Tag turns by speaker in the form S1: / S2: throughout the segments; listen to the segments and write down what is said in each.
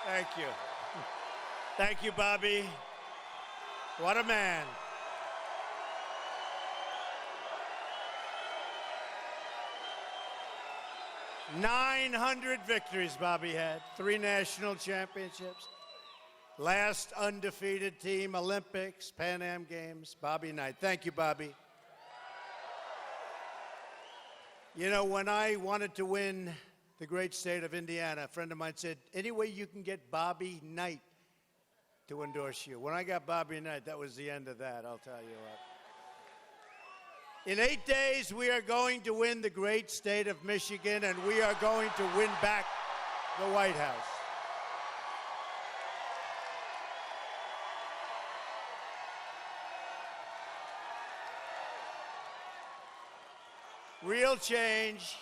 S1: Thank you. Thank you, Bobby. What a man. "900 victories Bobby had, 3 national championships, last undefeated team, Olympics, Pan Am Games, Bobby Knight. Thank you, Bobby. You know, when I wanted to win the great state of Indiana, a friend of mine said, any way you can get Bobby Knight to endorse you. When I got Bobby Knight, that was the end of that, I'll tell you what. In 8 days, we are going to win the great state of Michigan, and we are going to win back the White House. Real change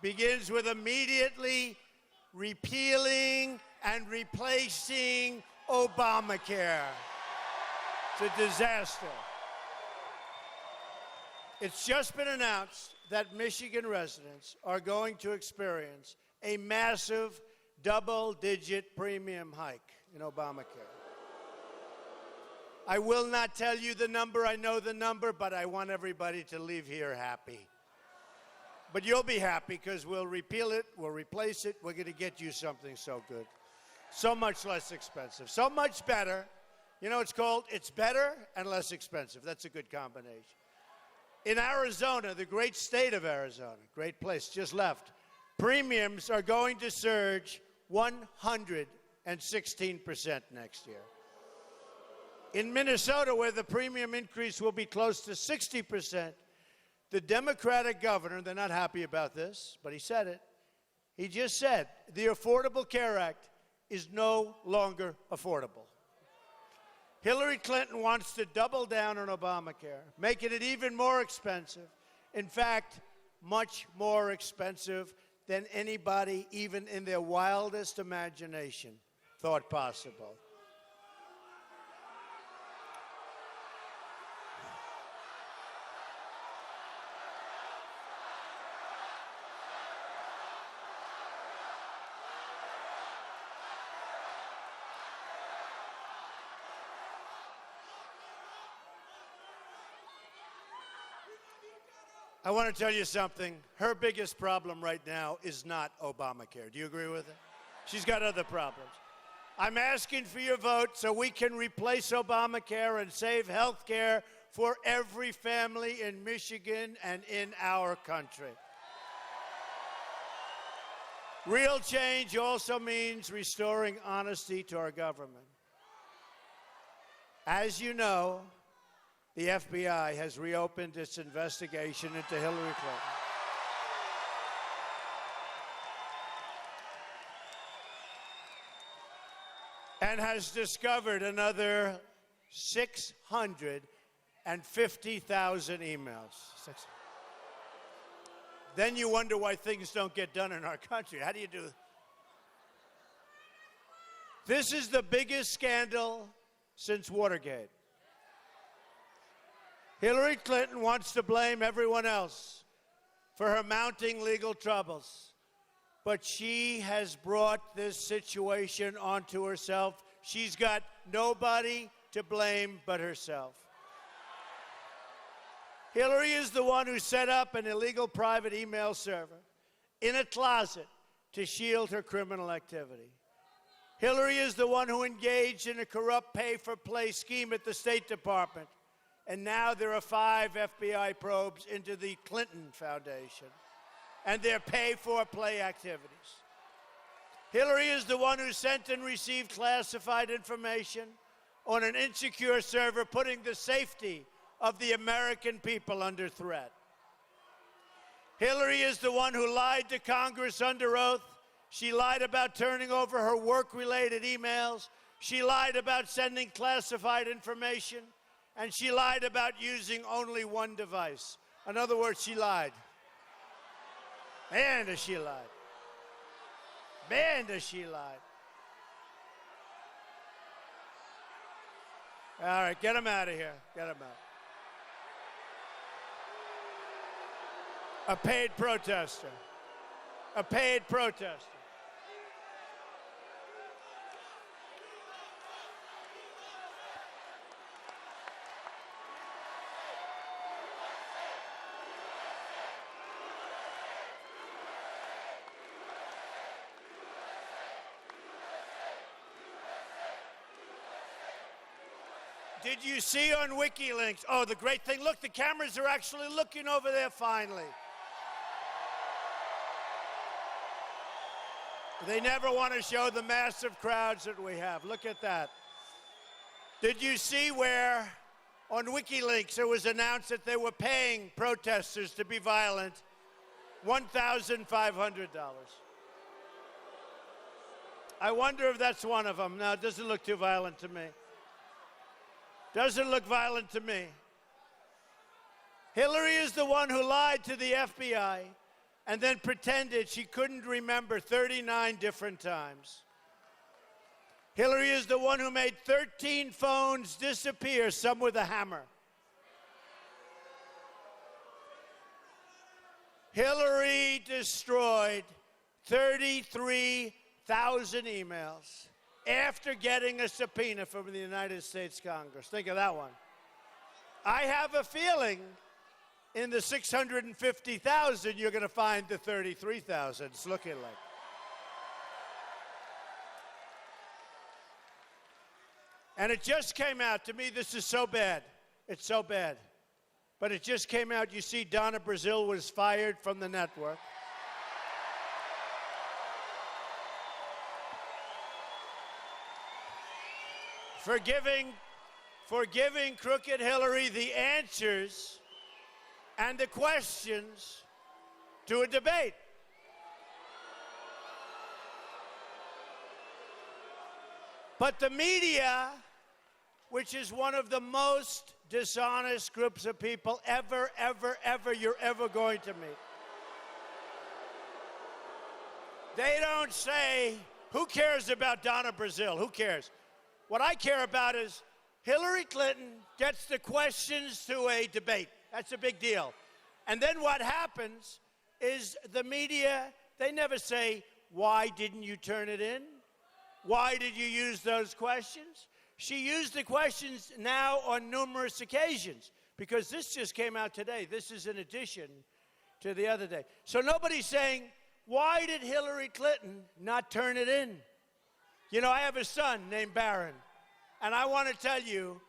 S1: begins with immediately repealing and replacing Obamacare. It's a disaster. It's just been announced that Michigan residents are going to experience a massive double-digit premium hike in Obamacare. I will not tell you the number. I know the number, but I want everybody to leave here happy. But you'll be happy because we'll repeal it, we'll replace it, we're going to get you something so good. So much less expensive, so much better. You know, it's better and less expensive. That's a good combination. In Arizona, the great state of Arizona, great place, just left, premiums are going to surge 116% next year. In Minnesota, where the premium increase will be close to 60%, the Democratic governor, they're not happy about this, but he said it. He just said the Affordable Care Act is no longer affordable. Hillary Clinton wants to double down on Obamacare, making it even more expensive. In fact, much more expensive than anybody, even in their wildest imagination, thought possible. I want to tell you something. Her biggest problem right now is not Obamacare. Do you agree with it? She's got other problems. I'm asking for your vote so we can replace Obamacare and save health care for every family in Michigan and in our country. Real change also means restoring honesty to our government. As you know, the FBI has reopened its investigation into Hillary Clinton. And has discovered another 650,000 emails. Then you wonder why things don't get done in our country. How do you do it? This is the biggest scandal since Watergate. Hillary Clinton wants to blame everyone else for her mounting legal troubles, but she has brought this situation onto herself. She's got nobody to blame but herself. Hillary is the one who set up an illegal private email server in a closet to shield her criminal activity. Hillary is the one who engaged in a corrupt pay-for-play scheme at the State Department. And now there are 5 FBI probes into the Clinton Foundation and their pay-for-play activities. Hillary is the one who sent and received classified information on an insecure server, putting the safety of the American people under threat. Hillary is the one who lied to Congress under oath. She lied about turning over her work-related emails. She lied about sending classified information. And she lied about using only one device. In other words, she lied. Man, does she lie. Man, does she lie. All right, get him out of here. Get him out. A paid protester. A paid protester. Did you see on WikiLeaks? Oh, the great thing. Look, the cameras are actually looking over there finally. They never want to show the massive crowds that we have. Look at that. Did you see where on WikiLeaks it was announced that they were paying protesters to be violent $1,500? I wonder if that's one of them. No, it doesn't look too violent to me. Doesn't look violent to me. Hillary is the one who lied to the FBI and then pretended she couldn't remember 39 different times. Hillary is the one who made 13 phones disappear, some with a hammer. Hillary destroyed 33,000 emails after getting a subpoena from the United States Congress. Think of that one. I have a feeling in the 650,000, you're going to find the 33,000. It's looking like. And it just came out. To me, this is so bad. It's so bad. But it just came out. You see, Donna Brazile was fired from the network. For giving Crooked Hillary the answers and the questions to a debate. But the media, which is one of the most dishonest groups of people ever you're ever going to meet, they don't say, who cares about Donna Brazile? Who cares? What I care about is Hillary Clinton gets the questions to a debate. That's a big deal. And then what happens is the media, they never say, why didn't you turn it in? Why did you use those questions? She used the questions now on numerous occasions because this just came out today. This is in addition to the other day. So nobody's saying, why did Hillary Clinton not turn it in? You know, I have a son named Barron, and I want to tell you,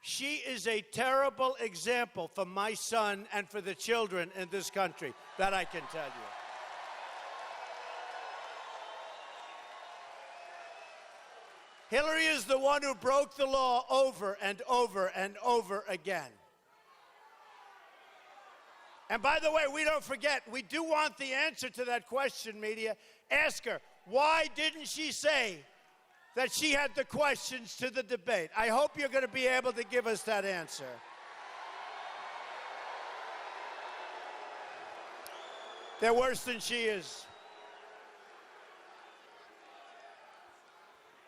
S1: she is a terrible example for my son and for the children in this country, that I can tell you. Hillary is the one who broke the law over and over and over again. And by the way, we don't forget, we do want the answer to that question, media. Ask her, why didn't she say that she had the questions to the debate? I hope you're going to be able to give us that answer. They're worse than she is.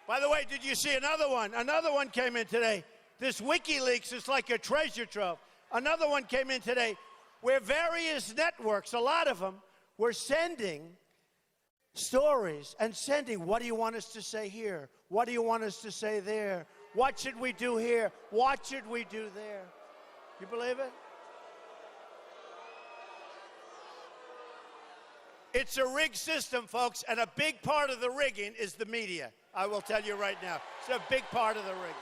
S1: By the way, did you see another one? Another one came in today. This WikiLeaks is like a treasure trove. Another one came in today where various networks, a lot of them, were sending stories and sending, what do you want us to say here? What do you want us to say there? What should we do here? What should we do there? You believe it? It's a rigged system, folks, and a big part of the rigging is the media. I will tell you right now. It's a big part of the rigging.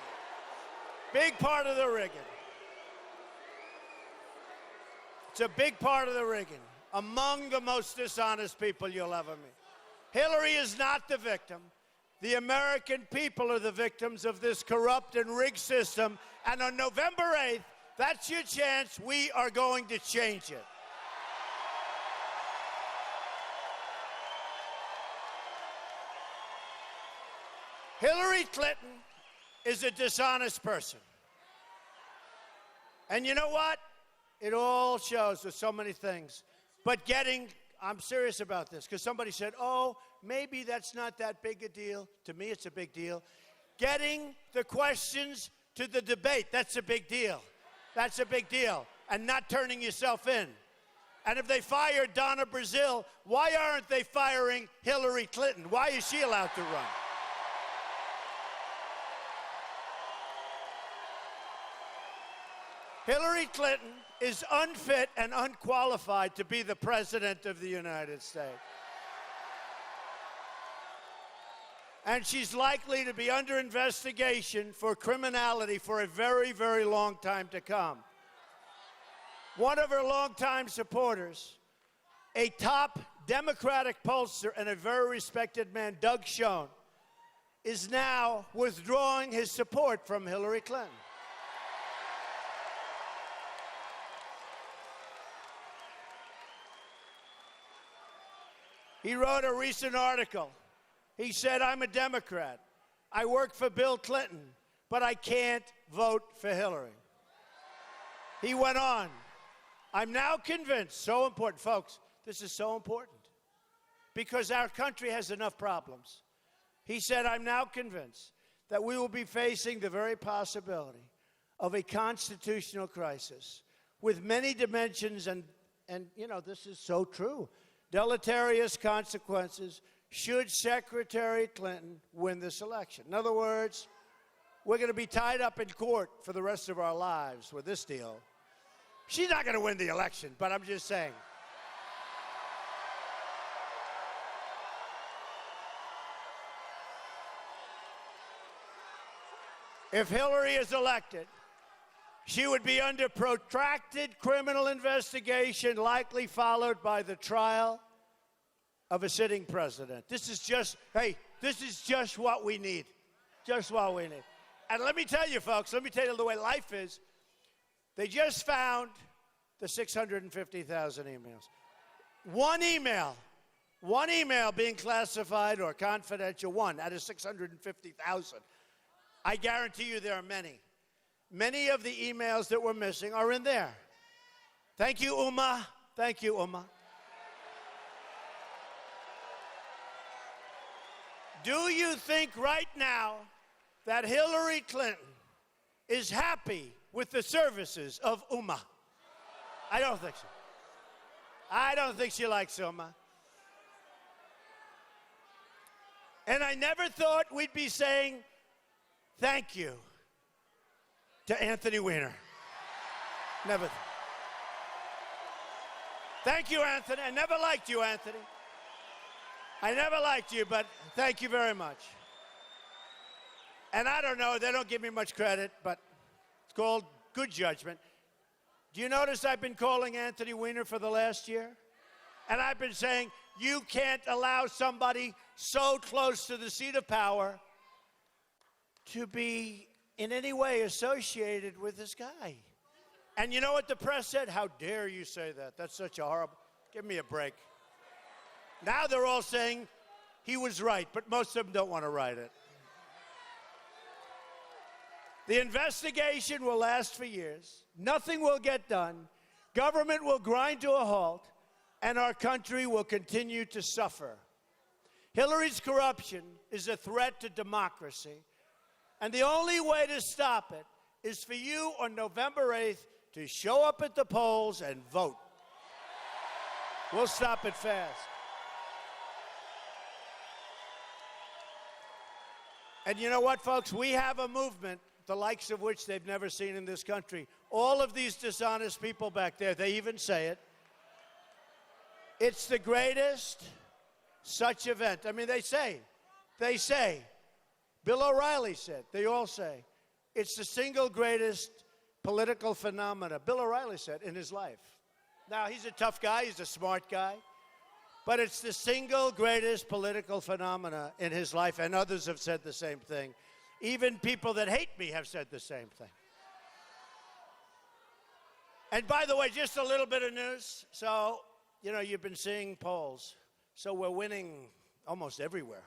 S1: Big part of the rigging. It's a big part of the rigging. Among the most dishonest people you'll ever meet. Hillary is not the victim. The American people are the victims of this corrupt and rigged system. And on November 8th, that's your chance. We are going to change it. Hillary Clinton is a dishonest person. And you know what? It all shows with so many things. But I'm serious about this, because somebody said, oh, maybe that's not that big a deal. To me, it's a big deal. Getting the questions to the debate, that's a big deal. That's a big deal. And not turning yourself in. And if they fired Donna Brazile, why aren't they firing Hillary Clinton? Why is she allowed to run? Hillary Clinton is unfit and unqualified to be the President of the United States. And she's likely to be under investigation for criminality for a very, very long time to come. One of her longtime supporters, a top Democratic pollster and a very respected man, Doug Schoen, is now withdrawing his support from Hillary Clinton. He wrote a recent article. He said, I'm a Democrat. I work for Bill Clinton, but I can't vote for Hillary. He went on, I'm now convinced, so important, folks, this is so important, because our country has enough problems. He said, I'm now convinced that we will be facing the very possibility of a constitutional crisis with many dimensions and you know, this is so true, deleterious consequences should Secretary Clinton win this election. In other words, we're going to be tied up in court for the rest of our lives with this deal. She's not going to win the election, but I'm just saying. If Hillary is elected, she would be under protracted criminal investigation, likely followed by the trial of a sitting president. This is just, hey, this is just what we need. Just what we need. And let me tell you, folks, let me tell you the way life is. They just found the 650,000 emails. One email being classified or confidential, one out of 650,000. I guarantee you there are many. Many of the emails that were missing are in there. Thank you, Huma. Thank you, Huma. Do you think right now that Hillary Clinton is happy with the services of Huma? I don't think so. I don't think she likes Huma. And I never thought we'd be saying thank you to Anthony Weiner. Never. Thank you, Anthony. I never liked you, Anthony. I never liked you, but thank you very much. And I don't know, they don't give me much credit, but it's called good judgment. Do you notice I've been calling Anthony Weiner for the last year? And I've been saying, you can't allow somebody so close to the seat of power to be in any way associated with this guy. And you know what the press said? How dare you say that? That's such a horrible... Give me a break. Now they're all saying he was right, but most of them don't want to write it. The investigation will last for years. Nothing will get done. Government will grind to a halt, and our country will continue to suffer. Hillary's corruption is a threat to democracy, and the only way to stop it is for you on November 8th to show up at the polls and vote. We'll stop it fast. And you know what, folks? We have a movement, the likes of which they've never seen in this country. All of these dishonest people back there, they even say it. It's the greatest such event. I mean, they say, Bill O'Reilly said, they all say, it's the single greatest political phenomena, Bill O'Reilly said, in his life. Now, he's a tough guy, he's a smart guy, but it's the single greatest political phenomena in his life, and others have said the same thing. Even people that hate me have said the same thing. And by the way, just a little bit of news. So, you know, you've been seeing polls. So we're winning almost everywhere.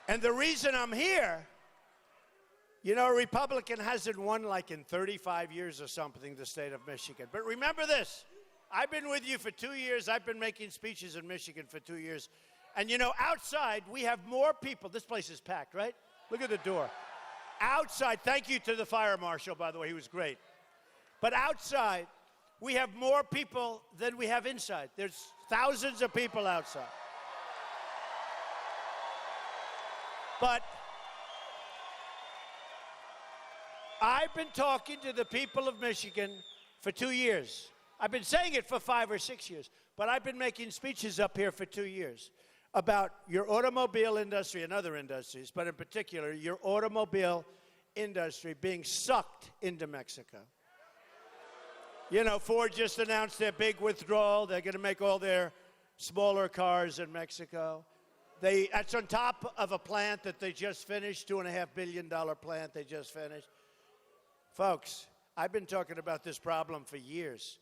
S1: And the reason I'm here, you know, a Republican hasn't won like in 35 years or something, the state of Michigan. But remember this, I've been with you for 2 years. I've been making speeches in Michigan for 2 years. And you know, outside, we have more people. This place is packed, right? Look at the door. Outside, thank you to the fire marshal, by the way, he was great. But outside, we have more people than we have inside. There's thousands of people outside. But I've been talking to the people of Michigan for 2 years. I've been saying it for 5 or 6 years, but I've been making speeches up here for 2 years about your automobile industry and other industries, but in particular, your automobile industry being sucked into Mexico. You know, Ford just announced their big withdrawal. They're going to make all their smaller cars in Mexico. That's on top of a plant that they just finished, $2.5 billion plant they just finished. Folks, I've been talking about this problem for years.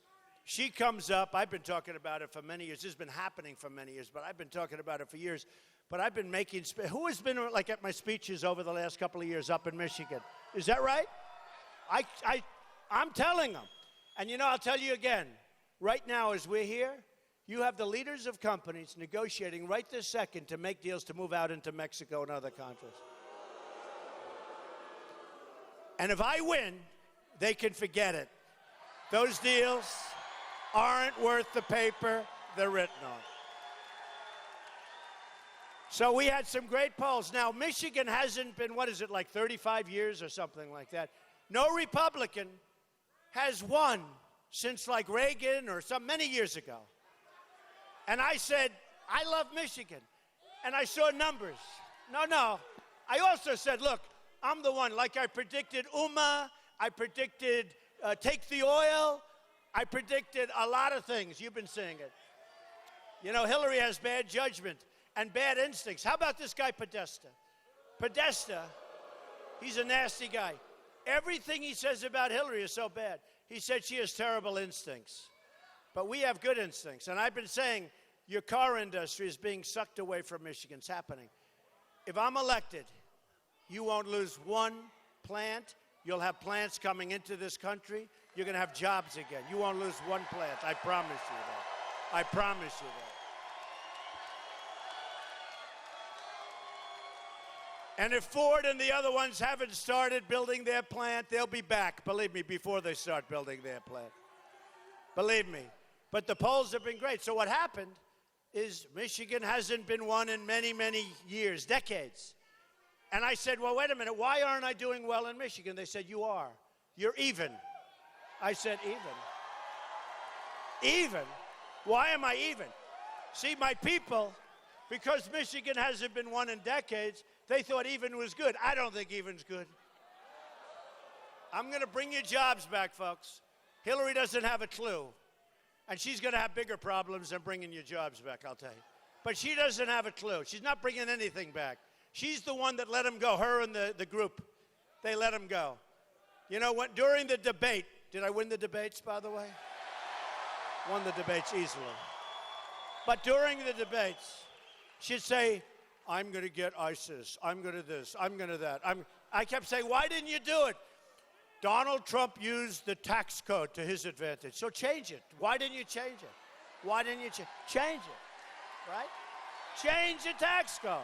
S1: She comes up, I've been talking about it for many years. This has been happening for many years, but I've been talking about it for years. But I've been making, who has been like at my speeches over the last couple of years up in Michigan? Is that right? I'm telling them. And you know, I'll tell you again, right now as we're here, you have the leaders of companies negotiating right this second to make deals to move out into Mexico and other countries. And if I win, they can forget it. Those deals aren't worth the paper they're written on. So we had some great polls. Now, Michigan hasn't been, what is it, like 35 years or something like that. No Republican has won since like Reagan or many years ago. And I said, I love Michigan. And I saw numbers. No. I also said, look, I'm the one. Like I predicted Huma. I predicted take the oil. I predicted a lot of things. You've been seeing it. You know, Hillary has bad judgment and bad instincts. How about this guy, Podesta? Podesta, he's a nasty guy. Everything he says about Hillary is so bad. He said she has terrible instincts. But we have good instincts. And I've been saying your car industry is being sucked away from Michigan. It's happening. If I'm elected, you won't lose one plant. You'll have plants coming into this country. You're going to have jobs again. You won't lose one plant. I promise you that. I promise you that. And if Ford and the other ones haven't started building their plant, they'll be back, believe me, before they start building their plant. Believe me. But the polls have been great. So what happened is Michigan hasn't been won in many, many years, decades. And I said, well, wait a minute, why aren't I doing well in Michigan? They said, you are. You're even. I said, even? Even? Why am I even? See, my people, because Michigan hasn't been won in decades, they thought even was good. I don't think even's good. I'm going to bring your jobs back, folks. Hillary doesn't have a clue. And she's going to have bigger problems than bringing your jobs back, I'll tell you. But she doesn't have a clue. She's not bringing anything back. She's the one that let him go, her and the group. They let him go. You know, during the debate, did I win the debates, by the way? Won the debates easily. But during the debates, she'd say, I'm going to get ISIS. I'm going to this. I'm going to that. I kept saying, why didn't you do it? Donald Trump used the tax code to his advantage. So change it. Why didn't you change it? Why didn't you change it? Right? Change the tax code.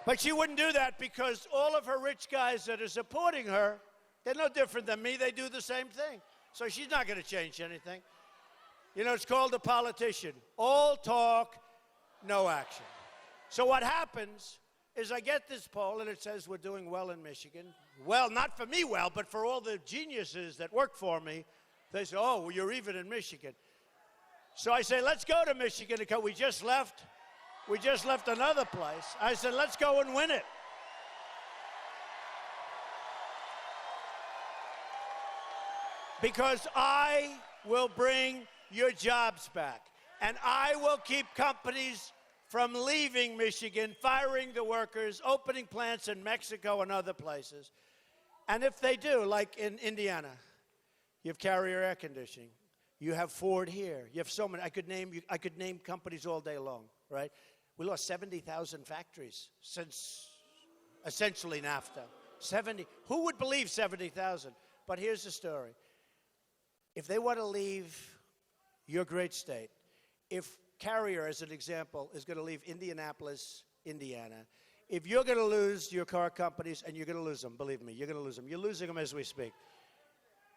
S1: But she wouldn't do that because all of her rich guys that are supporting her, they're no different than me. They do the same thing. So she's not going to change anything. You know, it's called a politician. All talk, no action. So what happens is I get this poll, and it says we're doing well in Michigan. Well, not for me well, but for all the geniuses that work for me. They say, oh, well, you're even in Michigan. So I say, let's go to Michigan because we just left another place. I said, let's go and win it. Because I will bring your jobs back. And I will keep companies from leaving Michigan, firing the workers, opening plants in Mexico and other places. And if they do, like in Indiana, you have Carrier Air Conditioning. You have Ford here. You have so many. I could name companies all day long, right? We lost 70,000 factories since essentially NAFTA. 70. Who would believe 70,000? But here's the story. If they want to leave your great state, if Carrier, as an example, is going to leave Indianapolis, Indiana, if you're going to lose your car companies, and you're going to lose them, believe me, you're going to lose them. You're losing them as we speak.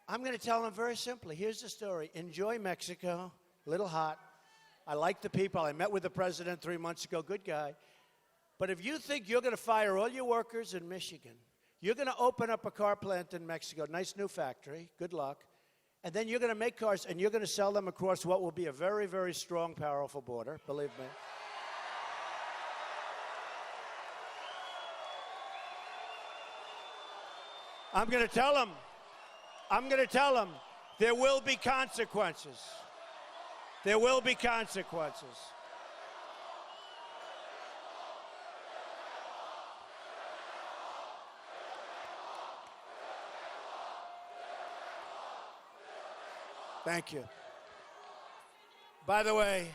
S1: I'm going to tell them very simply. Here's the story. Enjoy Mexico. A little hot. I like the people. I met with the president 3 months ago. Good guy. But if you think you're going to fire all your workers in Michigan, You're going to open up a car plant in Mexico, nice new factory, good luck. And then you're going to make cars, and you're going to sell them across what will be a very, very strong, powerful border, believe me. I'm going to tell them, there will be consequences. There will be consequences. Thank you. By the way,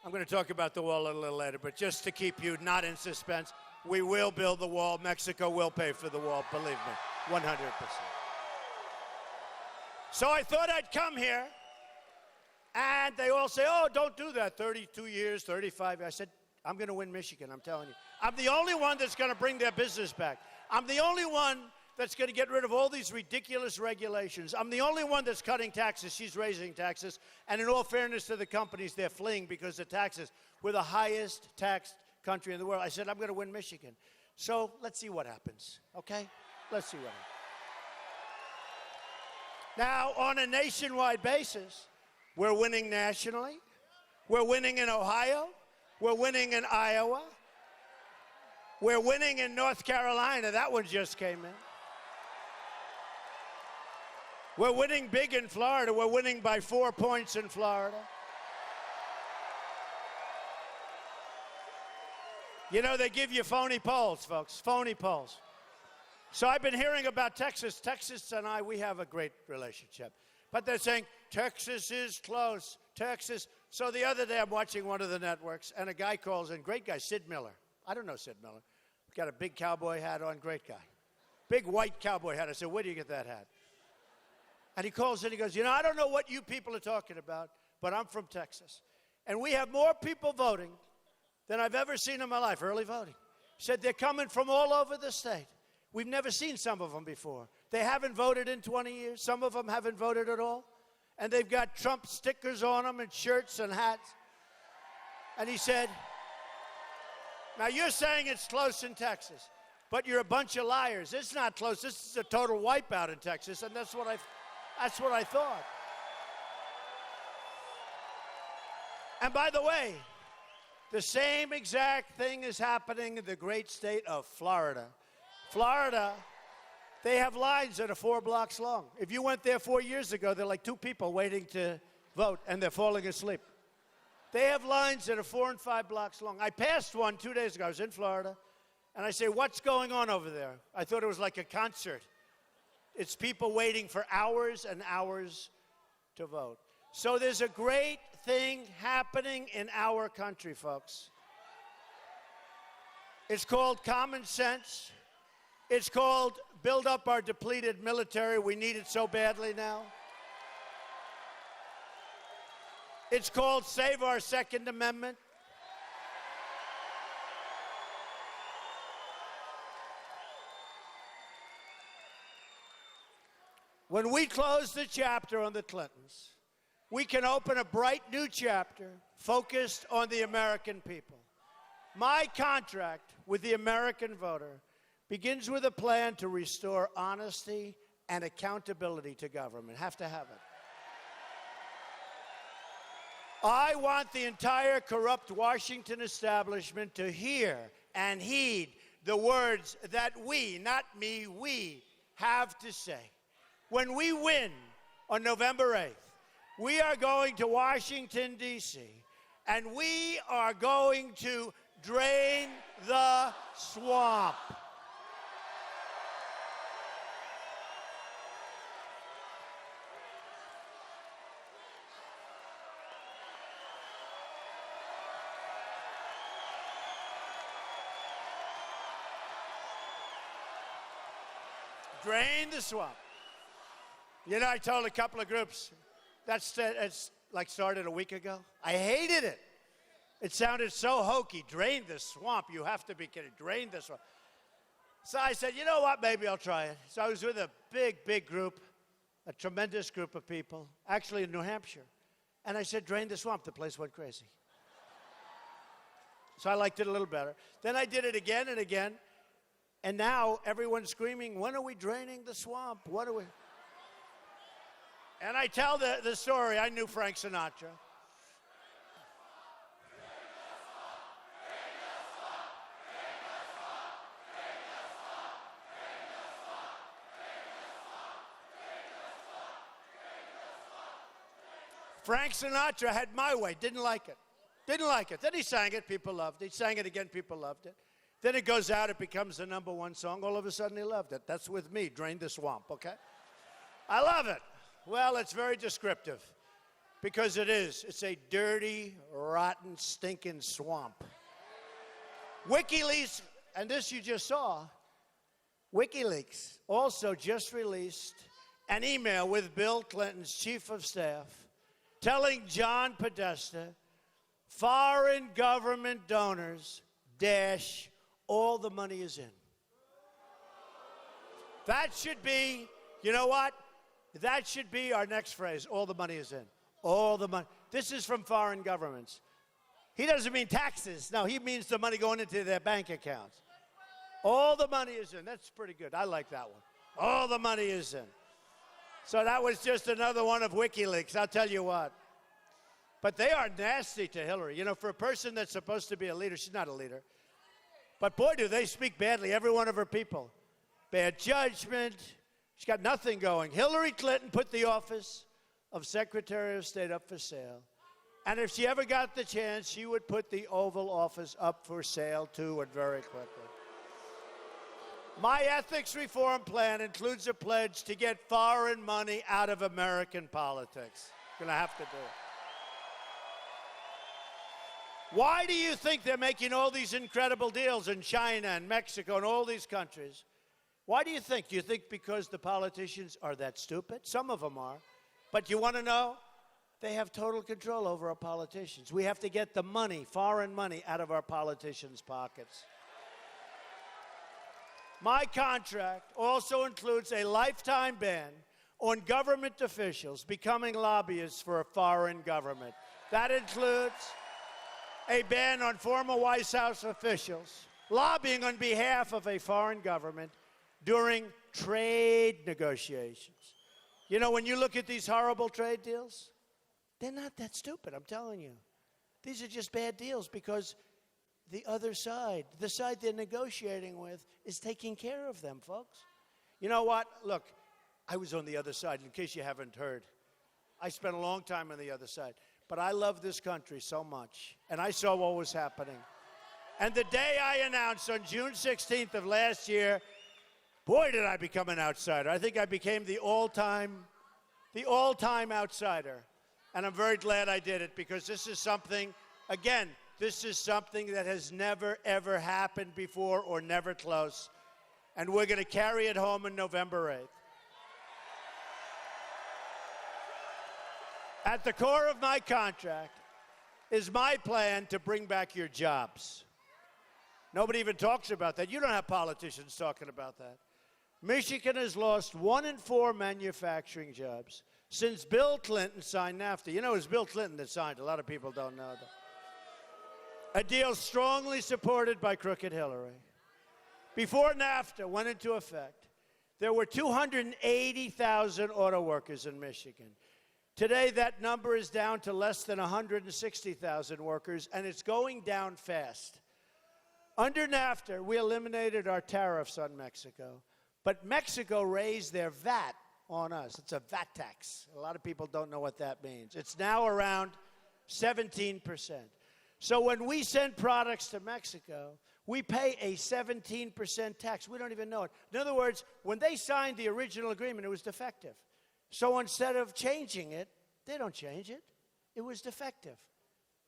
S1: I'm going to talk about the wall a little later, but just to keep you not in suspense, we will build the wall. Mexico will pay for the wall, believe me, 100%. So I thought I'd come here, and they all say, oh, don't do that, 32 years, 35 years. I said, I'm going to win Michigan, I'm telling you. I'm the only one that's going to bring their business back. I'm the only one that's going to get rid of all these ridiculous regulations. I'm the only one that's cutting taxes. She's raising taxes. And in all fairness to the companies, they're fleeing because of taxes. We're the highest taxed country in the world. I said, I'm going to win Michigan. So let's see what happens, okay? Let's see what happens. Now, on a nationwide basis, we're winning nationally. We're winning in Ohio. We're winning in Iowa. We're winning in North Carolina. That one just came in. We're winning big in Florida. We're winning by 4 points in Florida. You know, they give you phony polls, folks, phony polls. So I've been hearing about Texas. Texas and I, we have a great relationship. But they're saying, Texas is close, Texas. So the other day I'm watching one of the networks, and a guy calls in, great guy, Sid Miller. I don't know Sid Miller. Got a big cowboy hat on, great guy. Big white cowboy hat. I said, where do you get that hat? And he calls in, he goes, you know, I don't know what you people are talking about, but I'm from Texas. And we have more people voting than I've ever seen in my life, early voting. He said they're coming from all over the state. We've never seen some of them before. They haven't voted in 20 years. Some of them haven't voted at all. And they've got Trump stickers on them and shirts and hats. And he said, now you're saying it's close in Texas, but you're a bunch of liars. It's not close. This is a total wipeout in Texas, and that's what I thought. And by the way, the same exact thing is happening in the great state of Florida. Florida, they have lines that are 4 blocks long. If you went there 4 years ago, there are like 2 people waiting to vote, and they're falling asleep. They have lines that are 4 and 5 blocks long. I passed one 2 days ago. I was in Florida, and I say, what's going on over there? I thought it was like a concert. It's people waiting for hours and hours to vote. So there's a great thing happening in our country, folks. It's called common sense. It's called build up our depleted military. We need it so badly now. It's called save our Second Amendment. When we close the chapter on the Clintons, we can open a bright new chapter focused on the American people. My contract with the American voter begins with a plan to restore honesty and accountability to government. Have to have it. I want the entire corrupt Washington establishment to hear and heed the words that we, not me, we have to say. When we win on November 8th, we are going to Washington, D.C., and we are going to drain the swamp. Drain the swamp. You know, I told a couple of groups, it's like started a week ago. I hated it. It sounded so hokey. Drain the swamp. You have to be kidding. Drain the swamp. So I said, you know what? Maybe I'll try it. So I was with a big group, a tremendous group of people, actually in New Hampshire. And I said, drain the swamp. The place went crazy. So I liked it a little better. Then I did it again and again. And now everyone's screaming, when are we draining the swamp? What are we? And I tell the story. I knew Frank Sinatra. Frank Sinatra had My Way, didn't like it. Didn't like it. Then he sang it, people loved it. He sang it again, people loved it. Then it goes out, it becomes the #1 song. All of a sudden he loved it. That's with me, Drain the Swamp, okay? I love it. Well, it's very descriptive because it is. It's a dirty, rotten, stinking swamp. WikiLeaks, and this you just saw, WikiLeaks also just released an email with Bill Clinton's chief of staff telling John Podesta, foreign government donors, dash, all the money is in. That should be, you know what? That should be our next phrase, all the money is in. All the money. This is from foreign governments. He doesn't mean taxes. No, he means the money going into their bank accounts. All the money is in. That's pretty good. I like that one. All the money is in. So that was just another one of WikiLeaks, I'll tell you what. But they are nasty to Hillary. You know, for a person that's supposed to be a leader, she's not a leader. But boy, do they speak badly, every one of her people. Bad judgment. She's got nothing going. Hillary Clinton put the office of Secretary of State up for sale. And if she ever got the chance, she would put the Oval Office up for sale, too, and very quickly. My ethics reform plan includes a pledge to get foreign money out of American politics. Going to have to do it. Why do you think they're making all these incredible deals in China and Mexico and all these countries? Why do you think? Do you think because the politicians are that stupid? Some of them are. But you want to know? They have total control over our politicians. We have to get the money, foreign money, out of our politicians' pockets. My contract also includes a lifetime ban on government officials becoming lobbyists for a foreign government. That includes a ban on former White House officials lobbying on behalf of a foreign government during trade negotiations. You know, when you look at these horrible trade deals, they're not that stupid, I'm telling you. These are just bad deals because the other side, the side they're negotiating with, is taking care of them, folks. You know what? Look, I was on the other side, in case you haven't heard. I spent a long time on the other side. But I love this country so much, and I saw what was happening. And the day I announced on June 16th of last year, boy, did I become an outsider. I think I became the all-time outsider. And I'm very glad I did it because this is something, again, this is something that has never, ever happened before or never close. And we're going to carry it home on November 8th. At the core of my contract is my plan to bring back your jobs. Nobody even talks about that. You don't have politicians talking about that. Michigan has lost 1 in 4 manufacturing jobs since Bill Clinton signed NAFTA. You know, it was Bill Clinton that signed. A lot of people don't know that. A deal strongly supported by crooked Hillary. Before NAFTA went into effect, there were 280,000 auto workers in Michigan. Today, that number is down to less than 160,000 workers, and it's going down fast. Under NAFTA, we eliminated our tariffs on Mexico, but Mexico raised their VAT on us. It's a VAT tax. A lot of people don't know what that means. It's now around 17%. So when we send products to Mexico, we pay a 17% tax. We don't even know it. In other words, when they signed the original agreement, it was defective. So instead of changing it, they don't change it. It was defective.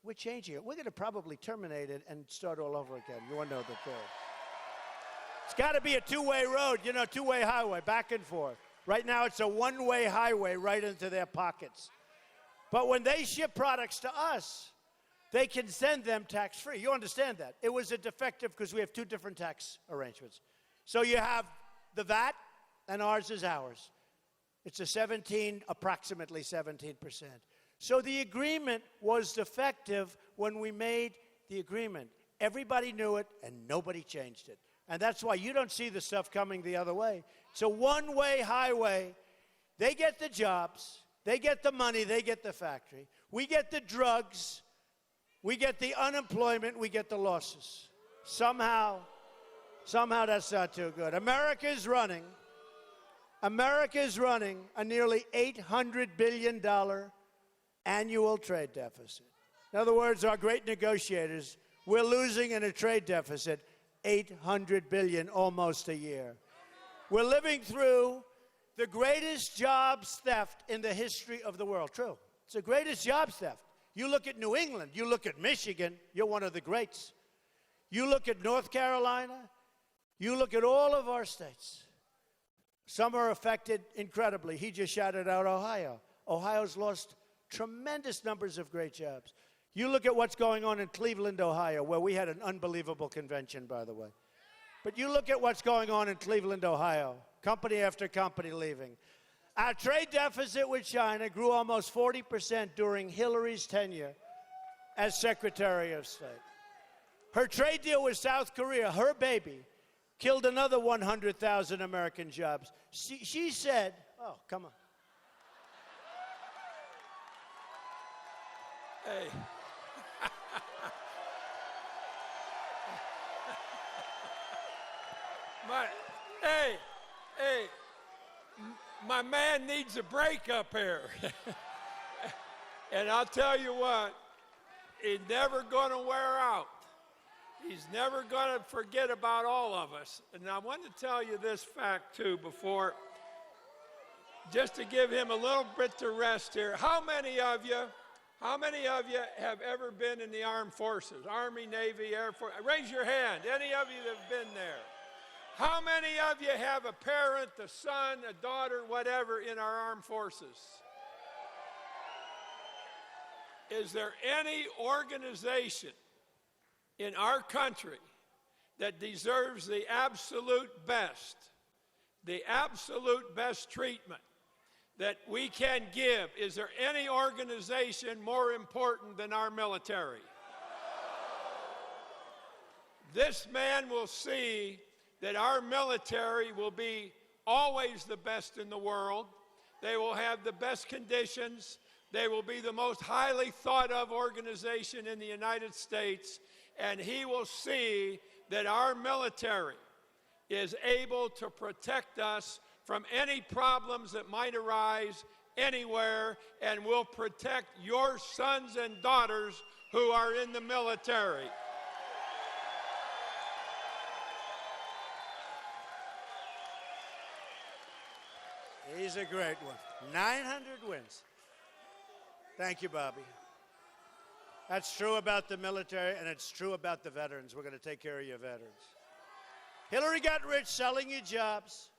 S1: We're changing it. We're going to probably terminate it and start all over again. You want to know the truth. It's got to be a two-way road, you know, two-way highway, back and forth. Right now, it's a one-way highway right into their pockets. But when they ship products to us, they can send them tax-free. You understand that. It was a defective because we have 2 different tax arrangements. So you have the VAT, and ours is ours. It's approximately 17%. So the agreement was defective when we made the agreement. Everybody knew it, and nobody changed it. And that's why you don't see the stuff coming the other way. It's a one-way highway. They get the jobs, they get the money, they get the factory. We get the drugs, we get the unemployment, we get the losses. Somehow that's not too good. America's running a nearly $800 billion annual trade deficit. In other words, our great negotiators, we're losing in a trade deficit $800 billion almost a year. We're living through the greatest jobs theft in the history of the world. True. It's the greatest jobs theft. You look at New England, you look at Michigan, you're one of the greats. You look at North Carolina, you look at all of our states. Some are affected incredibly. He just shouted out Ohio. Ohio's lost tremendous numbers of great jobs. You look at what's going on in Cleveland, Ohio, where we had an unbelievable convention, by the way. But you look at what's going on in Cleveland, Ohio, company after company leaving. Our trade deficit with China grew almost 40% during Hillary's tenure as Secretary of State. Her trade deal with South Korea, her baby, killed another 100,000 American jobs. She said, oh, come on.
S2: Hey. My man needs a break up here. And I'll tell you what, he's never going to wear out. He's never going to forget about all of us. And I want to tell you this fact, too, before, just to give him a little bit to rest here. How many of you have ever been in the armed forces? Army, Navy, Air Force? Raise your hand. Any of you that have been there? How many of you have a parent, a son, a daughter, whatever, in our armed forces? Is there any organization in our country that deserves the absolute best treatment that we can give? Is there any organization more important than our military? This man will see that our military will be always the best in the world. They will have the best conditions. They will be the most highly thought of organization in the United States. And he will see that our military is able to protect us from any problems that might arise anywhere, and will protect your sons and daughters who are in the military.
S1: He's a great one. 900 wins. Thank you, Bobby. That's true about the military, and it's true about the veterans. We're going to take care of your veterans. Hillary got rich selling you jobs.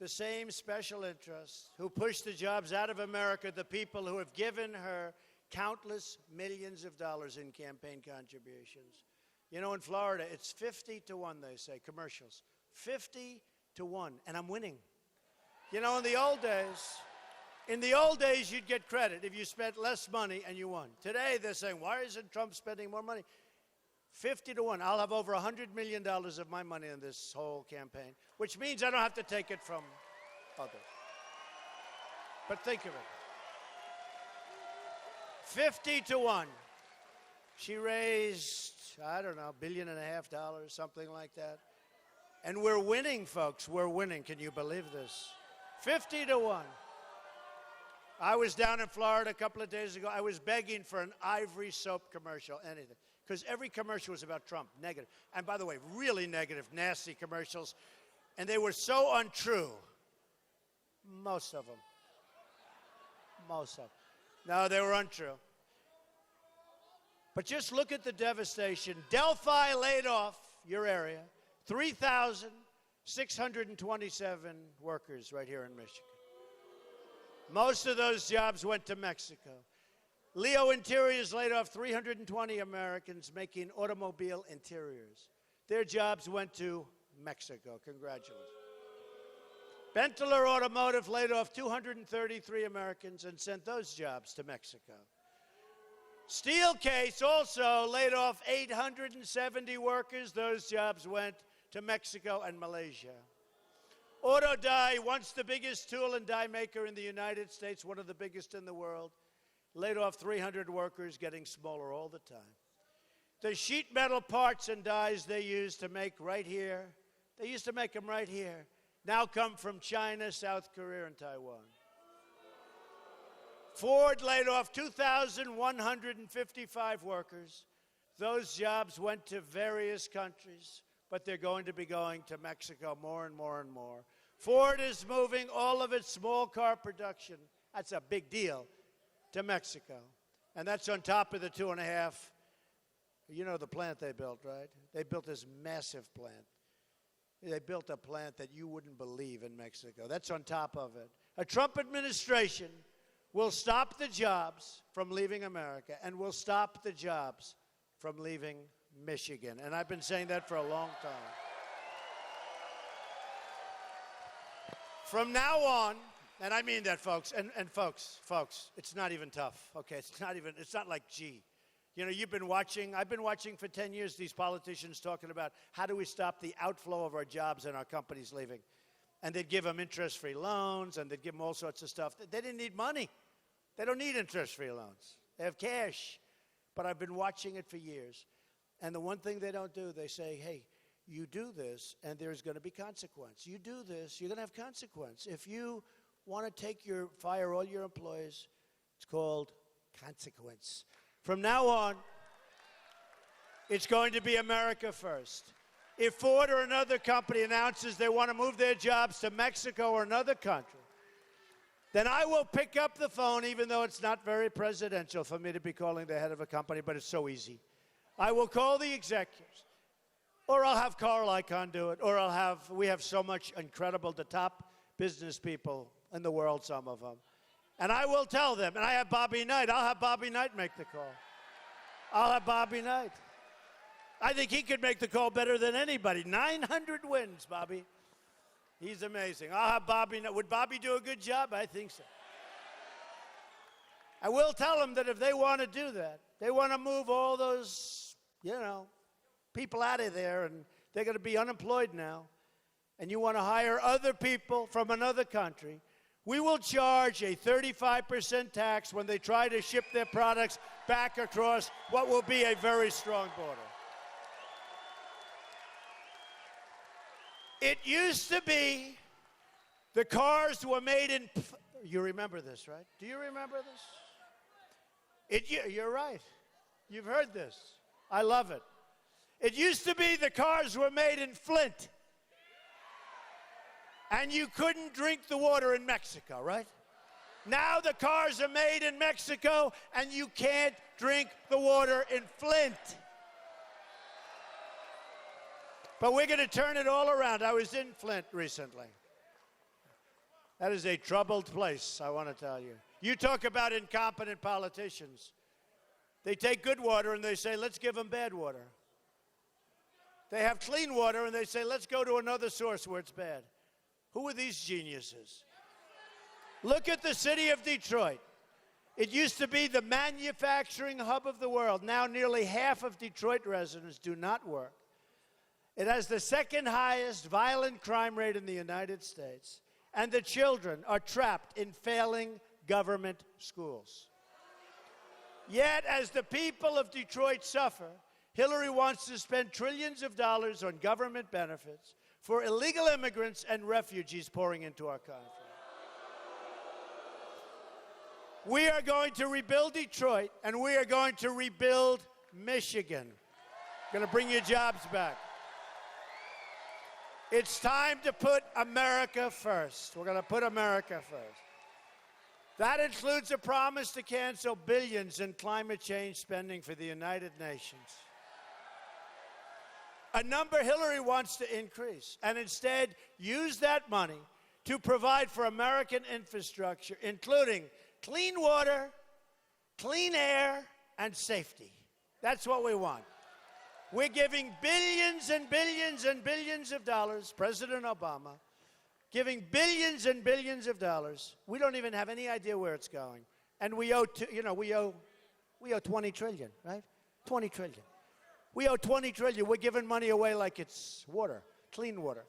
S1: The same special interests who pushed the jobs out of America, the people who have given her countless millions of dollars in campaign contributions. You know, in Florida, it's 50-1, they say, commercials. 50-1, and I'm winning. You know, in the old days, you'd get credit if you spent less money and you won. Today, they're saying, why isn't Trump spending more money? 50-1. I'll have over $100 million of my money in this whole campaign, which means I don't have to take it from others. But think of it. 50-1. She raised, I don't know, $1.5 billion, something like that. And we're winning, folks. We're winning. Can you believe this? 50-1. I was down in Florida a couple of days ago. I was begging for an Ivory soap commercial, anything. Because every commercial was about Trump, negative. And by the way, really negative, nasty commercials. And they were so untrue. Most of them. No, they were untrue. But just look at the devastation. Delphi laid off, your area, 3,627 workers right here in Michigan. Most of those jobs went to Mexico. Leo Interiors laid off 320 Americans making automobile interiors. Their jobs went to Mexico. Congratulations. Bentler Automotive laid off 233 Americans and sent those jobs to Mexico. Steelcase also laid off 870 workers. Those jobs went to Mexico and Malaysia. Auto Die, once the biggest tool and die maker in the United States, one of the biggest in the world, laid off 300 workers, getting smaller all the time. The sheet metal parts and dies they used to make right here, they used to make them right here, now come from China, South Korea, and Taiwan. Ford laid off 2,155 workers. Those jobs went to various countries, but they're going to be going to Mexico more and more and more. Ford is moving all of its small car production, that's a big deal, to Mexico. And that's on top of the 2.5. You know the plant they built, right? They built this massive plant. They built a plant that you wouldn't believe in Mexico. That's on top of it. A Trump administration will stop the jobs from leaving America and will stop the jobs from leaving Michigan. And I've been saying that for a long time. From now on, and I mean that, folks, and folks, it's not even tough, okay? It's not like, gee. You know, I've been watching for 10 years these politicians talking about how do we stop the outflow of our jobs and our companies leaving. And they'd give them interest-free loans, and they'd give them all sorts of stuff. They didn't need money. They don't need interest-free loans. They have cash. But I've been watching it for years. And the one thing they don't do, they say, hey, you do this, and there's going to be consequence. You do this, you're going to have consequence. If you want to fire all your employees, it's called consequence. From now on, it's going to be America first. If Ford or another company announces they want to move their jobs to Mexico or another country, then I will pick up the phone, even though it's not very presidential for me to be calling the head of a company, but it's so easy. I will call the executives, or I'll have Carl Icahn do it, or we have so much incredible, the top business people in the world, some of them. And I will tell them, and I have Bobby Knight. I'll have Bobby Knight make the call. I'll have Bobby Knight. I think he could make the call better than anybody. 900 wins, Bobby. He's amazing. I'll have Bobby Knight. Would Bobby do a good job? I think so. I will tell them that if they want to do that, they want to move all those, people out of there, and they're going to be unemployed now, and you want to hire other people from another country, we will charge a 35% tax when they try to ship their products back across what will be a very strong border. It used to be the cars were made in... You remember this, right? Do you remember this? You're right. You've heard this. I love it. It used to be the cars were made in Flint. And you couldn't drink the water in Mexico, right? Now the cars are made in Mexico, and you can't drink the water in Flint. But we're going to turn it all around. I was in Flint recently. That is a troubled place, I want to tell you. You talk about incompetent politicians. They take good water and they say, let's give them bad water. They have clean water and they say, let's go to another source where it's bad. Who are these geniuses? Look at the city of Detroit. It used to be the manufacturing hub of the world. Now nearly half of Detroit residents do not work. It has the second highest violent crime rate in the United States. And the children are trapped in failing government schools. Yet, as the people of Detroit suffer, Hillary wants to spend trillions of dollars on government benefits for illegal immigrants and refugees pouring into our country. We are going to rebuild Detroit, and we are going to rebuild Michigan. Going to bring your jobs back. It's time to put America first. We're going to put America first. That includes a promise to cancel billions in climate change spending for the United Nations. A number Hillary wants to increase, and instead use that money to provide for American infrastructure, including clean water, clean air, and safety. That's what we want. We're giving billions and billions and billions of dollars, President Obama, giving billions and billions of dollars. We don't even have any idea where it's going. And we owe 20 trillion, right? 20 trillion. We owe 20 trillion. We're giving money away like it's water. clean water.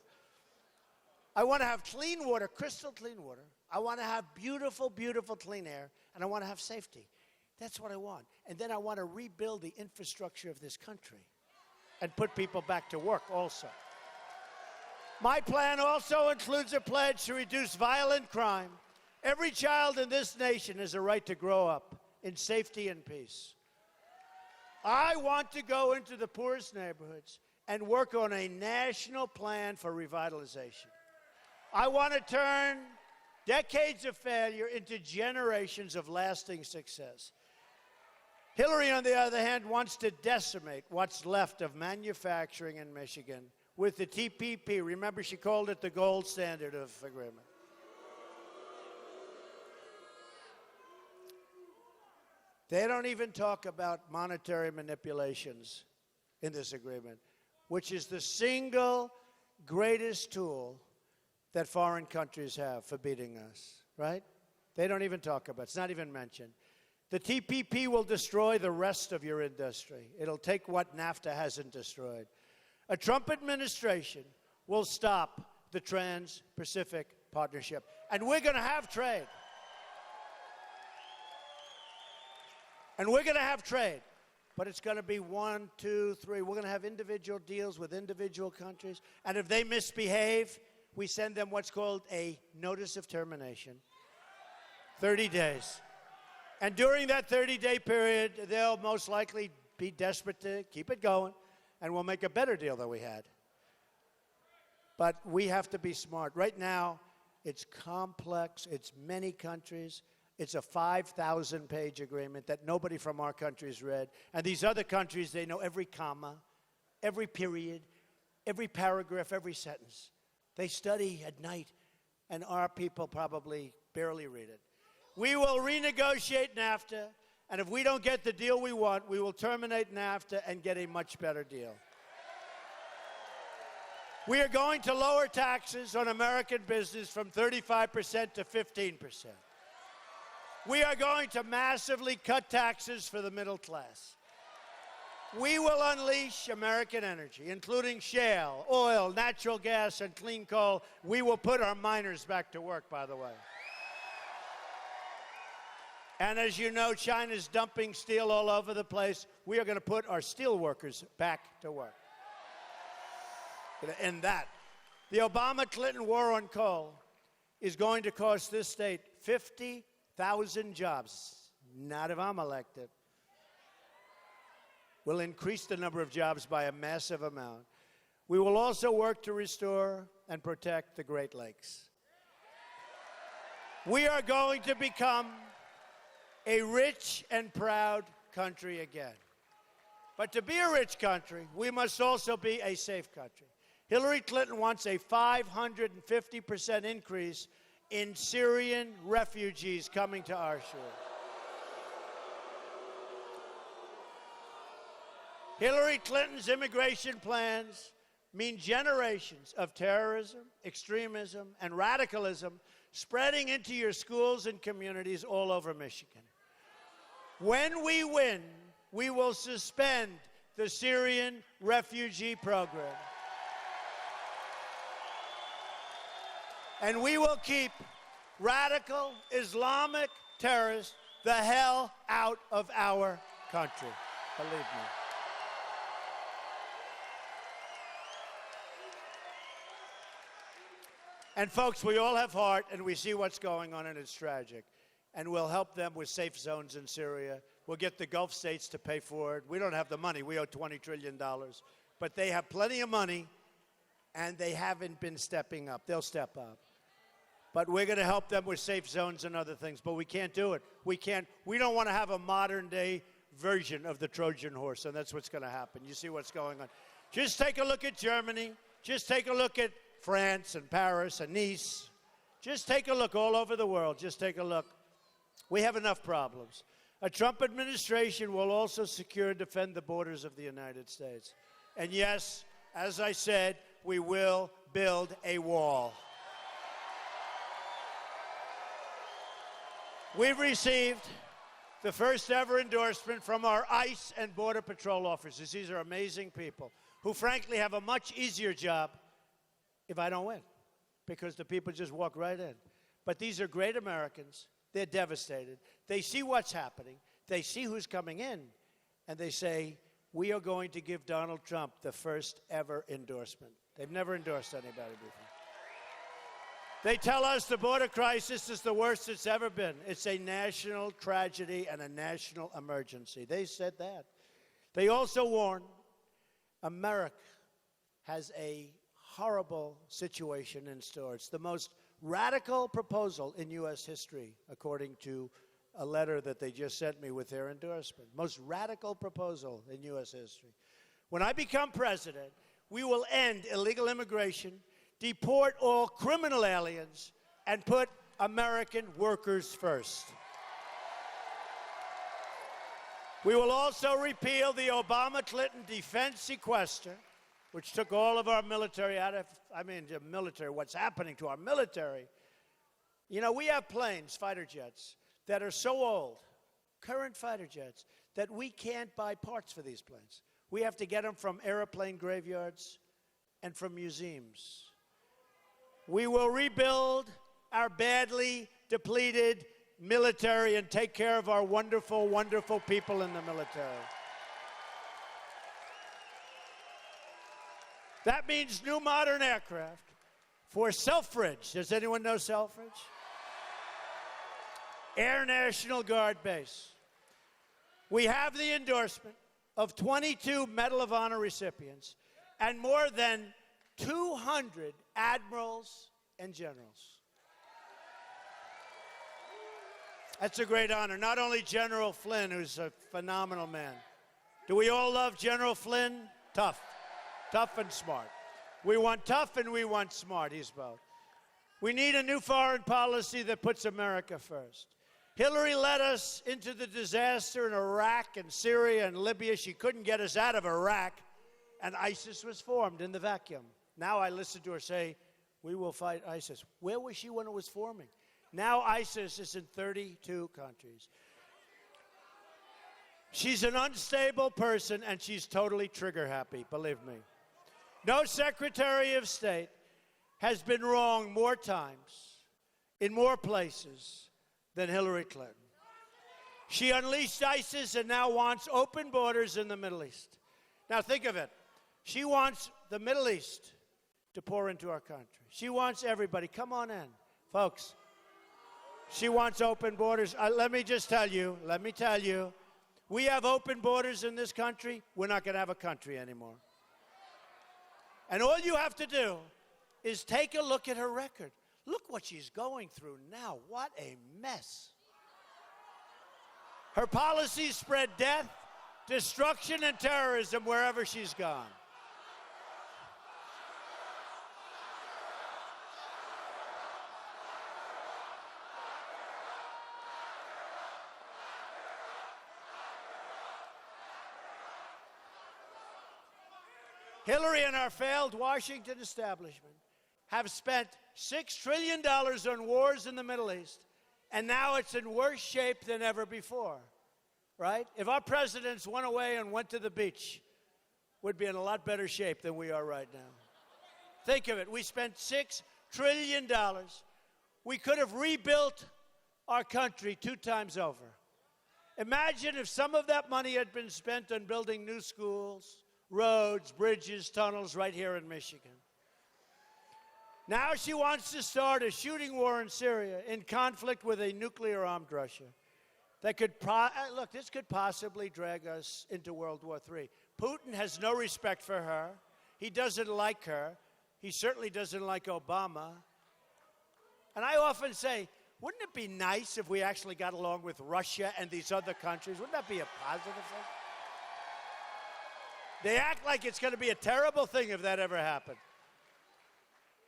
S1: I want to have clean water, crystal clean water. I want to have beautiful, beautiful clean air, and I want to have safety. That's what I want. And then I want to rebuild the infrastructure of this country and put people back to work also. My plan also includes a pledge to reduce violent crime. Every child in this nation has a right to grow up in safety and peace. I want to go into the poorest neighborhoods and work on a national plan for revitalization. I want to turn decades of failure into generations of lasting success. Hillary, on the other hand, wants to decimate what's left of manufacturing in Michigan with the TPP. Remember, she called it the gold standard of agreement. They don't even talk about monetary manipulations in this agreement, which is the single greatest tool that foreign countries have for beating us, right? They don't even talk about it. It's not even mentioned. The TPP will destroy the rest of your industry. It'll take what NAFTA hasn't destroyed. A Trump administration will stop the Trans-Pacific Partnership. And we're going to have trade. And we're going to have trade. But it's going to be 1, 2, 3. We're going to have individual deals with individual countries. And if they misbehave, we send them what's called a notice of termination. 30 days. And during that 30-day period, they'll most likely be desperate to keep it going, and we'll make a better deal than we had. But we have to be smart. Right now, it's complex. It's many countries. It's a 5,000-page agreement that nobody from our country's read. And these other countries, they know every comma, every period, every paragraph, every sentence. They study at night, and our people probably barely read it. We will renegotiate NAFTA, and if we don't get the deal we want, we will terminate NAFTA and get a much better deal. We are going to lower taxes on American business from 35% to 15%. We are going to massively cut taxes for the middle class. We will unleash American energy, including shale, oil, natural gas, and clean coal. We will put our miners back to work, by the way. And as you know, China's dumping steel all over the place. We are going to put our steel workers back to work. And that. The Obama-Clinton war on coal is going to cost this state 50,000 jobs. Not if I'm elected. We'll increase the number of jobs by a massive amount. We will also work to restore and protect the Great Lakes. We are going to become a rich and proud country again. But to be a rich country, we must also be a safe country. Hillary Clinton wants a 550% increase in Syrian refugees coming to our shore. Hillary Clinton's immigration plans mean generations of terrorism, extremism, and radicalism spreading into your schools and communities all over Michigan. When we win, we will suspend the Syrian refugee program. And we will keep radical Islamic terrorists the hell out of our country. Believe me. And folks, we all have heart, and we see what's going on, and it's tragic. And we'll help them with safe zones in Syria. We'll get the Gulf states to pay for it. We don't have the money. We owe $20 trillion. But they have plenty of money, and they haven't been stepping up. They'll step up. But we're going to help them with safe zones and other things. But we can't do it. We don't want to have a modern-day version of the Trojan horse, and that's what's going to happen. You see what's going on. Just take a look at Germany. Just take a look at France and Paris and Nice. Just take a look all over the world. Just take a look. We have enough problems. A Trump administration will also secure and defend the borders of the United States. And yes, as I said, we will build a wall. We've received the first ever endorsement from our ICE and Border Patrol officers. These are amazing people who, frankly, have a much easier job if I don't win, because the people just walk right in. But these are great Americans. They're devastated. They see what's happening. They see who's coming in, and they say, we are going to give Donald Trump the first ever endorsement. They've never endorsed anybody before. They tell us the border crisis is the worst it's ever been. It's a national tragedy and a national emergency. They said that. They also warn America has a horrible situation in store. It's the most radical proposal in U.S. history, according to a letter that they just sent me with their endorsement. Most radical proposal in U.S. history. When I become president, we will end illegal immigration, deport all criminal aliens, and put American workers first. We will also repeal the Obama-Clinton defense sequester, which took all of our military out of, the military, what's happening to our military. You know, we have planes, fighter jets, that are so old, current fighter jets, that we can't buy parts for these planes. We have to get them from airplane graveyards and from museums. We will rebuild our badly depleted military and take care of our wonderful, wonderful people in the military. That means new modern aircraft for Selfridge. Does anyone know Selfridge? Air National Guard Base. We have the endorsement of 22 Medal of Honor recipients and more than 200 admirals and generals. That's a great honor. Not only General Flynn, who's a phenomenal man. Do we all love General Flynn? Tough. Tough and smart. We want tough and we want smart. He's both. We need a new foreign policy that puts America first. Hillary led us into the disaster in Iraq and Syria and Libya. She couldn't get us out of Iraq, and ISIS was formed in the vacuum. Now I listen to her say, we will fight ISIS. Where was she when it was forming? Now ISIS is in 32 countries. She's an unstable person, and she's totally trigger happy, believe me. No Secretary of State has been wrong more times, in more places, than Hillary Clinton. She unleashed ISIS and now wants open borders in the Middle East. Now think of it. She wants the Middle East to pour into our country. She wants everybody. Come on in, folks. She wants open borders. Let me tell you, we have open borders in this country. We're not going to have a country anymore. And all you have to do is take a look at her record. Look what she's going through now. What a mess. Her policies spread death, destruction, and terrorism wherever she's gone. Hillary and our failed Washington establishment have spent $6 trillion on wars in the Middle East, and now it's in worse shape than ever before, right? If our presidents went away and went to the beach, we'd be in a lot better shape than we are right now. Think of it. We spent $6 trillion. We could have rebuilt our country 2 times over. Imagine if some of that money had been spent on building new schools, roads, bridges, tunnels right here in Michigan. Now she wants to start a shooting war in Syria in conflict with a nuclear-armed Russia. That could look, this could possibly drag us into World War III. Putin has no respect for her. He doesn't like her. He certainly doesn't like Obama. And I often say, wouldn't it be nice if we actually got along with Russia and these other countries? Wouldn't that be a positive thing? They act like it's going to be a terrible thing if that ever happened.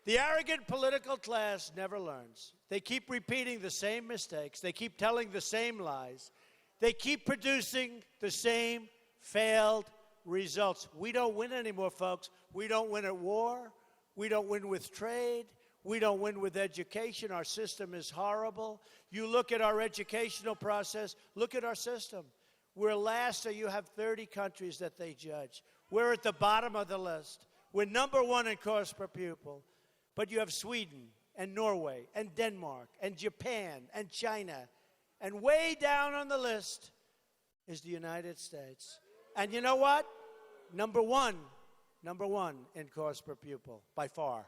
S1: The arrogant political class never learns. They keep repeating the same mistakes. They keep telling the same lies. They keep producing the same failed results. We don't win anymore, folks. We don't win at war. We don't win with trade. We don't win with education. Our system is horrible. You look at our educational process. Look at our system. We're last, so you have 30 countries that they judge. We're at the bottom of the list. We're number 1 in cost per pupil. But you have Sweden and Norway and Denmark and Japan and China. And way down on the list is the United States. And you know what? Number one in cost per pupil, by far.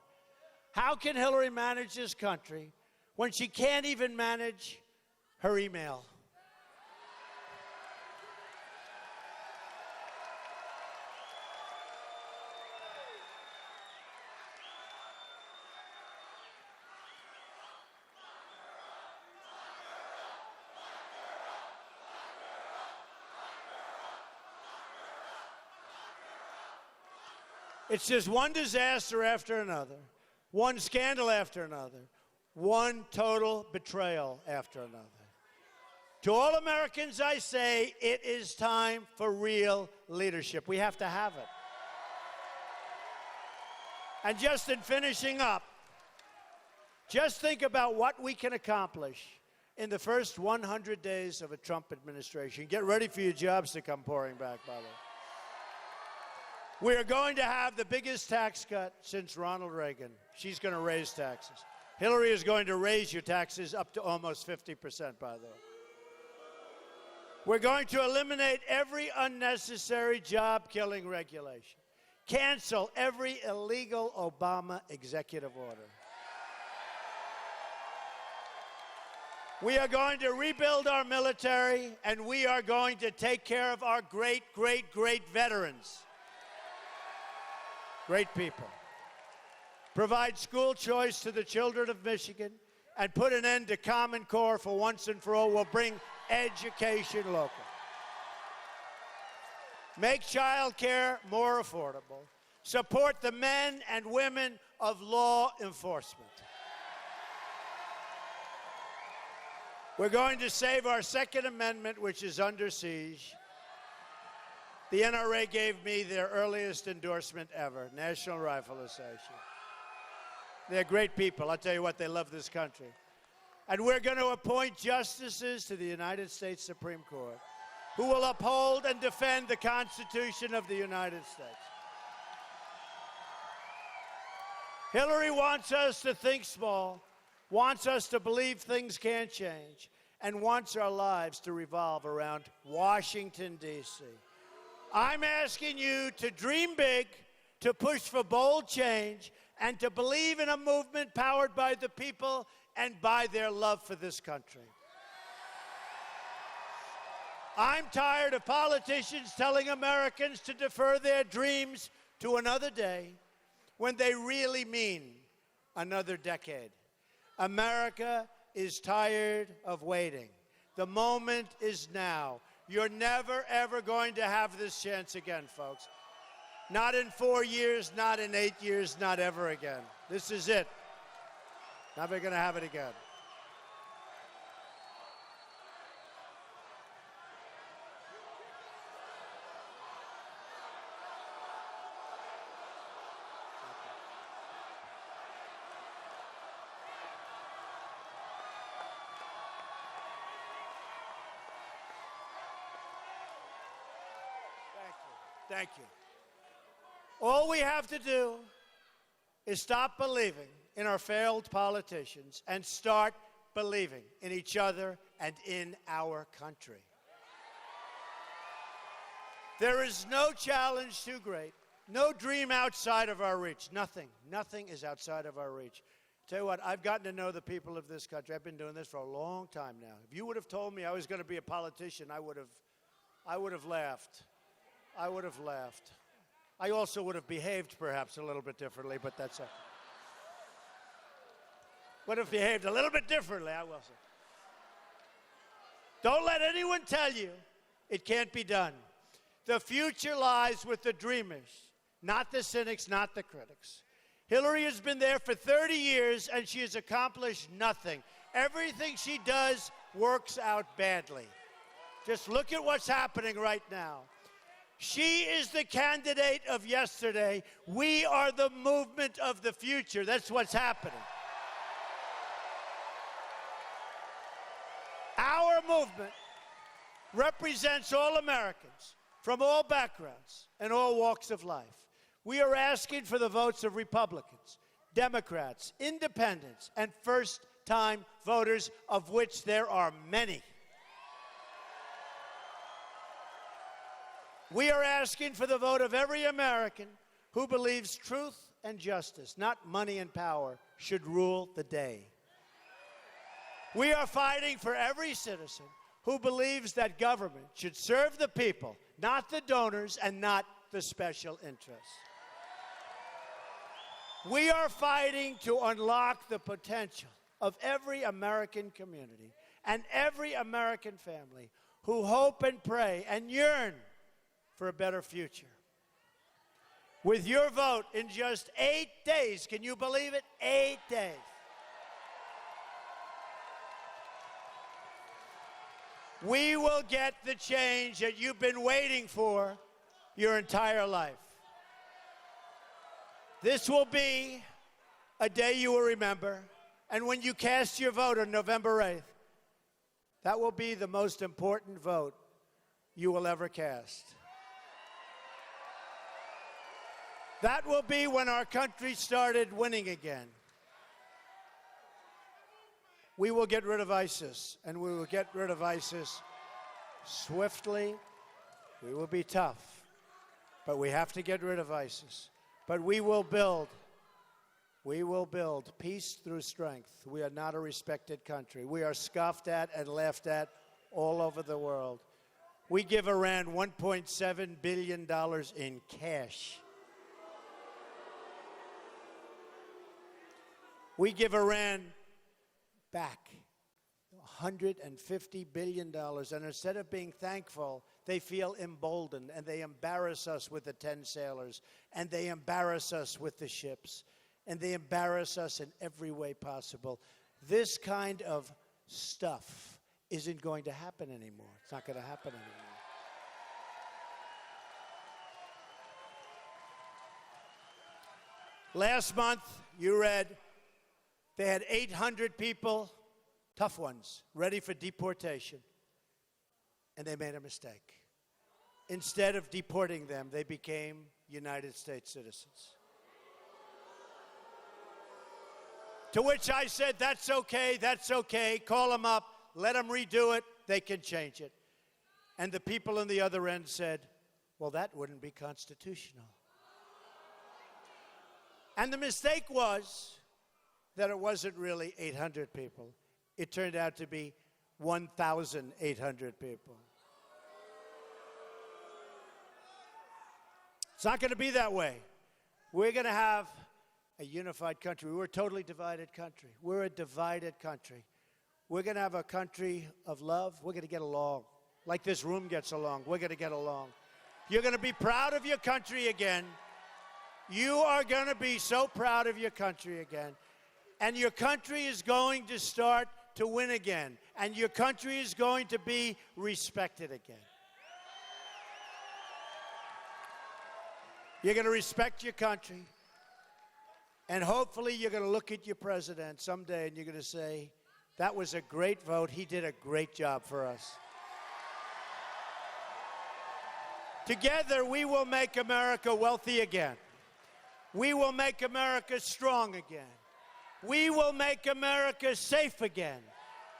S1: How can Hillary manage this country when she can't even manage her email? It's just one disaster after another, one scandal after another, one total betrayal after another. To all Americans, I say, it is time for real leadership. We have to have it. And just in finishing up, just think about what we can accomplish in the first 100 days of a Trump administration. Get ready for your jobs to come pouring back, by the way. We are going to have the biggest tax cut since Ronald Reagan. She's going to raise taxes. Hillary is going to raise your taxes up to almost 50%, by the way. We're going to eliminate every unnecessary job-killing regulation. Cancel every illegal Obama executive order. We are going to rebuild our military, and we are going to take care of our great, great, great veterans. Great people. Provide school choice to the children of Michigan and put an end to Common Core for once and for all. We'll bring education local. Make child care more affordable. Support the men and women of law enforcement. We're going to save our Second Amendment, which is under siege. The NRA gave me their earliest endorsement ever, National Rifle Association. They're great people. I'll tell you what, they love this country. And we're going to appoint justices to the United States Supreme Court who will uphold and defend the Constitution of the United States. Hillary wants us to think small, wants us to believe things can't change, and wants our lives to revolve around Washington, D.C. I'm asking you to dream big, to push for bold change, and to believe in a movement powered by the people and by their love for this country. I'm tired of politicians telling Americans to defer their dreams to another day when they really mean another decade. America is tired of waiting. The moment is now. You're never, ever going to have this chance again, folks. Not in 4 years, not in 8 years, not ever again. This is it. Never going to have it again. Thank you. All we have to do is stop believing in our failed politicians and start believing in each other and in our country. There is no challenge too great, no dream outside of our reach. Nothing is outside of our reach. Tell you what, I've gotten to know the people of this country. I've been doing this for a long time now. If you would have told me I was going to be a politician, I would have laughed. I would have laughed. I also would have behaved perhaps a little bit differently, but that's it. Would have behaved a little bit differently, I will say. Don't let anyone tell you it can't be done. The future lies with the dreamers, not the cynics, not the critics. Hillary has been there for 30 years, and she has accomplished nothing. Everything she does works out badly. Just look at what's happening right now. She is the candidate of yesterday. We are the movement of the future. That's what's happening. Our movement represents all Americans from all backgrounds and all walks of life. We are asking for the votes of Republicans, Democrats, independents, and first-time voters, of which there are many. We are asking for the vote of every American who believes truth and justice, not money and power, should rule the day. We are fighting for every citizen who believes that government should serve the people, not the donors and not the special interests. We are fighting to unlock the potential of every American community and every American family who hope and pray and yearn for a better future. With your vote in just 8 days, can you believe it? 8 days. We will get the change that you've been waiting for your entire life. This will be a day you will remember, and when you cast your vote on November 8th, that will be the most important vote you will ever cast. That will be when our country started winning again. We will get rid of ISIS, and we will get rid of ISIS swiftly. We will be tough, but we have to get rid of ISIS. But we will build peace through strength. We are not a respected country. We are scoffed at and laughed at all over the world. We give Iran $1.7 billion in cash. We give Iran back $150 billion, and instead of being thankful, they feel emboldened, and they embarrass us with the 10 sailors, and they embarrass us with the ships, and they embarrass us in every way possible. This kind of stuff isn't going to happen anymore. It's not going to happen anymore. Last month, you read they had 800 people, tough ones, ready for deportation, and they made a mistake. Instead of deporting them, they became United States citizens. To which I said, that's okay, call them up, let them redo it, they can change it. And the people on the other end said, well, that wouldn't be constitutional. And the mistake was that it wasn't really 800 people. It turned out to be 1,800 people. It's not going to be that way. We're going to have a unified country. We're a totally divided country. We're a divided country. We're going to have a country of love. We're going to get along. Like this room gets along. We're going to get along. You're going to be proud of your country again. You are going to be so proud of your country again. And your country is going to start to win again. And your country is going to be respected again. You're going to respect your country. And hopefully you're going to look at your president someday and you're going to say, that was a great vote. He did a great job for us. Together, we will make America wealthy again. We will make America strong again. We will make America safe again.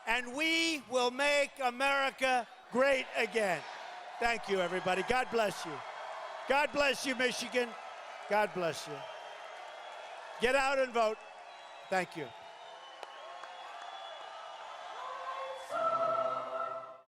S1: And we will make America great again. Thank you, everybody. God bless you. God bless you, Michigan. God bless you. Get out and vote. Thank you.